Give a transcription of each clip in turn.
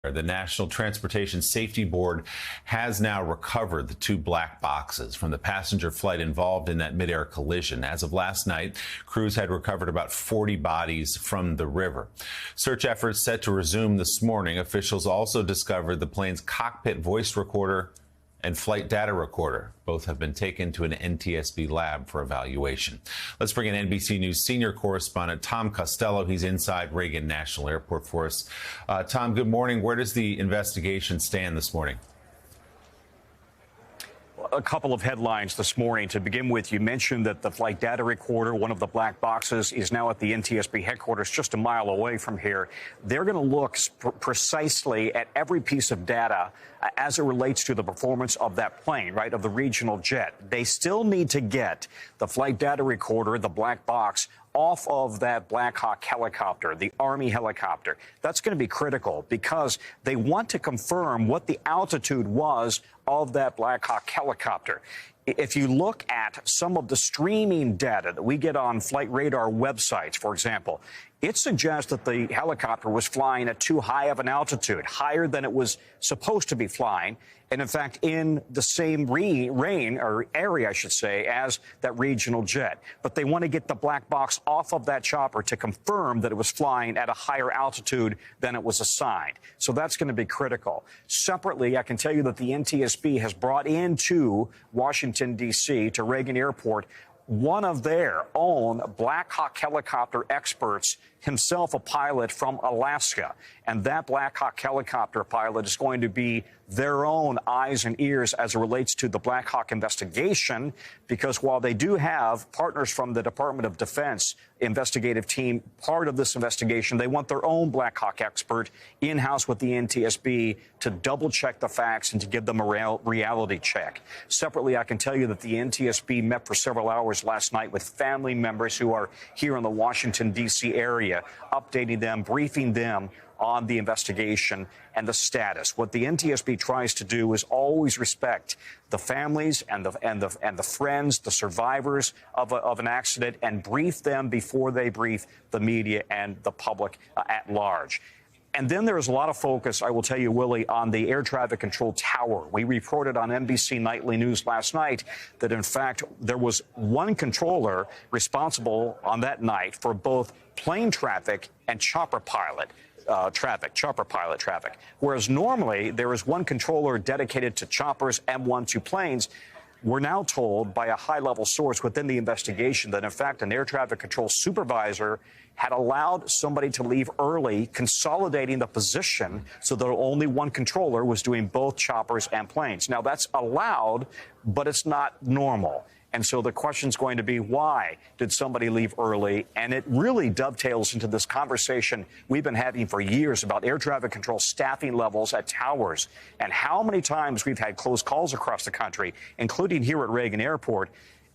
The National Transportation Safety Board has now recovered the two black boxes from the passenger flight involved in that midair collision. As of last night, crews had recovered about 40 bodies from the river. Search efforts set to resume this morning. Officials also discovered the plane's cockpit voice recorder and flight data recorder. Both have been taken to an NTSB lab for evaluation. Let's bring in NBC News senior correspondent Tom Costello. He's inside Reagan National Airport for us. Tom, good morning. Where does the investigation stand this morning? A couple of headlines this morning. To begin with, you mentioned that the flight data recorder, one of the black boxes, is now at the NTSB headquarters just a mile away from here. They're going to look precisely at every piece of data as it relates to the performance of that plane, right, of the regional jet. They still need to get the flight data recorder, the black box, off of that Black Hawk helicopter, the Army helicopter. That's going to be critical because they want to confirm what the altitude was of that Black Hawk helicopter. If you look at some of the streaming data that we get on flight radar websites, for example, it suggests that the helicopter was flying at too high of an altitude, higher than it was supposed to be flying. And in fact, in the same range or area, I should say, as that regional jet. But they want to get the black box off of that chopper to confirm that it was flying at a higher altitude than it was assigned. So that's going to be critical. Separately, I can tell you that the NTSB has brought into Washington, D.C., to Reagan Airport, one of their own Black Hawk helicopter experts, himself a pilot from Alaska. And that Black Hawk helicopter pilot is going to be their own eyes and ears as it relates to the Black Hawk investigation, because while they do have partners from the Department of Defense investigative team part of this investigation, they want their own Black Hawk expert in-house with the NTSB to double-check the facts and to give them a reality check. Separately, I can tell you that the NTSB met for several hours last night with family members who are here in the Washington, D.C. area, updating them, briefing them on the investigation and the status. What the NTSB tries to do is always respect the families and the friends, the survivors of an accident, and brief them before they brief the media and the public at large. And then there's a lot of focus, I will tell you, Willie, on the air traffic control tower. We reported on NBC Nightly News last night that, in fact, there was one controller responsible on that night for both plane traffic and chopper pilot traffic. Whereas normally there is one controller dedicated to choppers and one to planes. We're now told by a high-level source within the investigation that, in fact, an air traffic control supervisor had allowed somebody to leave early, consolidating the position so that only one controller was doing both choppers and planes. Now, that's allowed, but it's not normal. And so the question's going to be, why did somebody leave early? And it really dovetails into this conversation we've been having for years about air traffic control staffing levels at towers and how many times we've had close calls across the country, including here at Reagan Airport,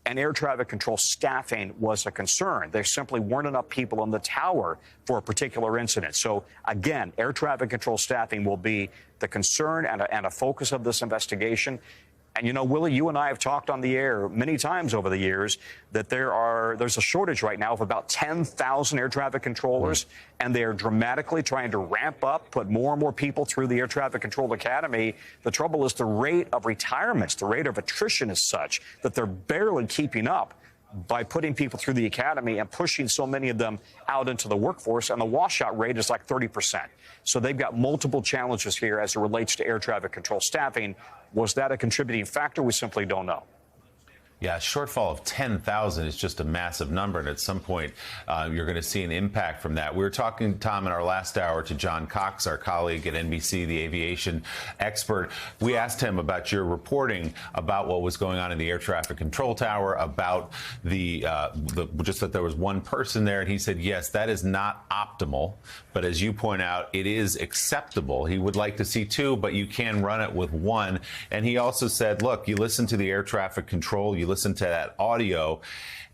and air traffic control staffing was a concern. There simply weren't enough people on the tower for a particular incident. So, again, air traffic control staffing will be the concern and a focus of this investigation. And, you know, Willie, you and I have talked on the air many times over the years that there's a shortage right now of about 10,000 air traffic controllers, and they are dramatically trying to ramp up, put more and more people through the Air Traffic Control Academy. The trouble is the rate of retirements, the rate of attrition is such that they're barely keeping up by putting people through the academy and pushing so many of them out into the workforce, and the washout rate is like 30%. So they've got multiple challenges here as it relates to air traffic control staffing. Was that a contributing factor? We simply don't know. Yeah, a shortfall of 10,000 is just a massive number, and at some point you're going to see an impact from that. We were talking, Tom, in our last hour to John Cox, our colleague at NBC, the aviation expert. We asked him about your reporting about what was going on in the air traffic control tower, about just that there was one person there, and he said, yes, that is not optimal, but as you point out, it is acceptable. He would like to see two, but you can run it with one. And he also said, look, you listen to the air traffic control, you listen to that audio,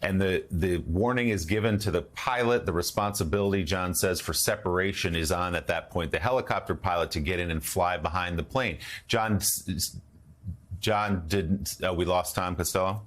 and the warning is given to the pilot. The responsibility, John says, for separation is on at that point, the helicopter pilot, to get in and fly behind the plane. John, we lost Tom Costello?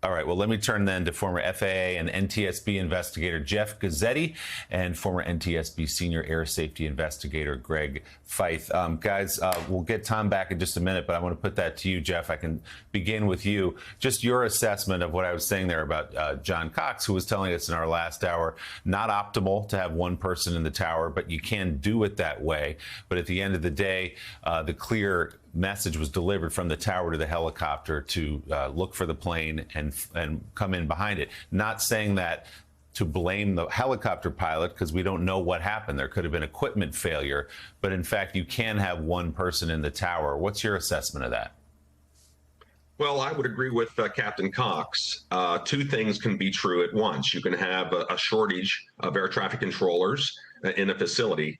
All right, well, let me turn then to former FAA and NTSB investigator Jeff Guzzetti and former NTSB senior air safety investigator Greg Feith. Guys, we'll get Tom back in just a minute, but I want to put that to you, Jeff. I can begin with you. Just your assessment of what I was saying there about John Cox, who was telling us in our last hour, not optimal to have one person in the tower, but you can do it that way. But at the end of the day, the clear message was delivered from the tower to the helicopter to look for the plane and come in behind it. Not saying that to blame the helicopter pilot, because we don't know what happened. There could have been equipment failure, but in fact, you can have one person in the tower. What's your assessment of that? Well, I would agree with Captain Cox. Two things can be true at once. You can have a shortage of air traffic controllers in a facility,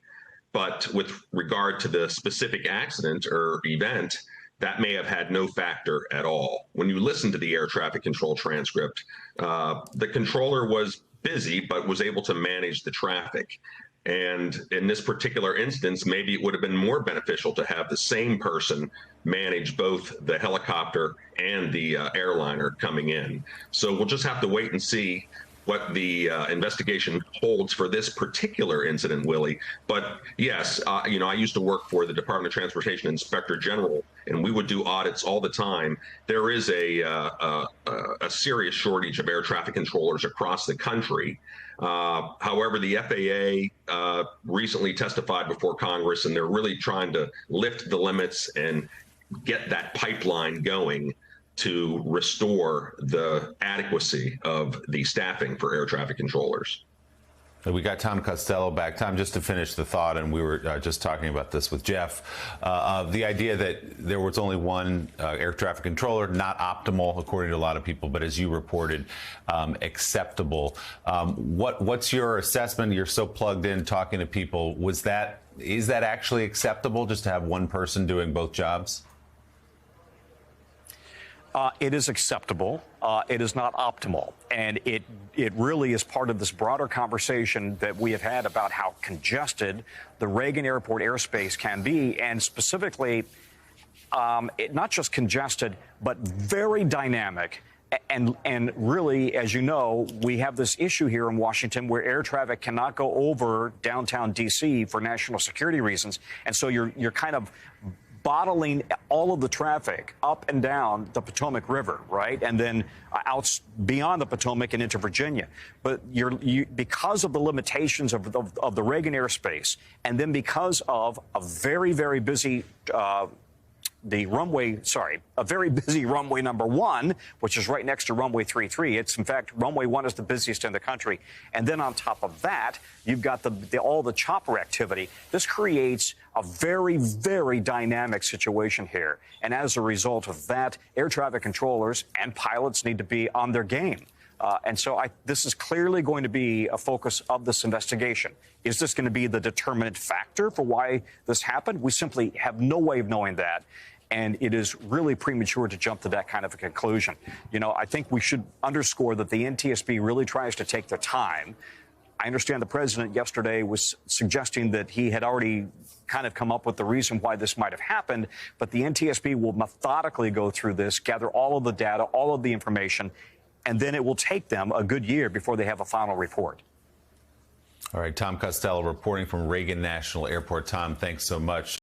but with regard to the specific accident or event, that may have had no factor at all. When you listen to the air traffic control transcript, the controller was busy, but was able to manage the traffic. And in this particular instance, maybe it would have been more beneficial to have the same person manage both the helicopter and the airliner coming in. So we'll just have to wait and see what the investigation holds for this particular incident, Willie. But yes, I used to work for the Department of Transportation Inspector General, and we would do audits all the time. There is a serious shortage of air traffic controllers across the country. However, the FAA recently testified before Congress, and they're really trying to lift the limits and get that pipeline going to restore the adequacy of the staffing for air traffic controllers. We got Tom Costello back. Tom, just to finish the thought, and we were just talking about this with Jeff, the idea that there was only one air traffic controller, not optimal, according to a lot of people, but as you reported, acceptable. What's your assessment? You're so plugged in talking to people. Is that actually acceptable, just to have one person doing both jobs? It is acceptable. It is not optimal. And it really is part of this broader conversation that we have had about how congested the Reagan Airport airspace can be, and specifically, not just congested, but very dynamic. And really, as you know, we have this issue here in Washington where air traffic cannot go over downtown D.C. for national security reasons. And so you're kind of bottling all of the traffic up and down the Potomac River, right? And then out beyond the Potomac and into Virginia. But because of the limitations of the Reagan airspace, and then because of a very, very busy a very busy runway number 1, which is right next to runway 33. It's, in fact, runway 1 is the busiest in the country. And then on top of that, you've got all the chopper activity. This creates a very, very dynamic situation here. And as a result of that, air traffic controllers and pilots need to be on their game. And so this is clearly going to be a focus of this investigation. Is this going to be the determinant factor for why this happened? We simply have no way of knowing that. And it is really premature to jump to that kind of a conclusion. I think we should underscore that the NTSB really tries to take their time. I understand the president yesterday was suggesting that he had already kind of come up with the reason why this might have happened, but the NTSB will methodically go through this, gather all of the data, all of the information, and then it will take them a good year before they have a final report. All right, Tom Costello reporting from Reagan National Airport. Tom, thanks so much.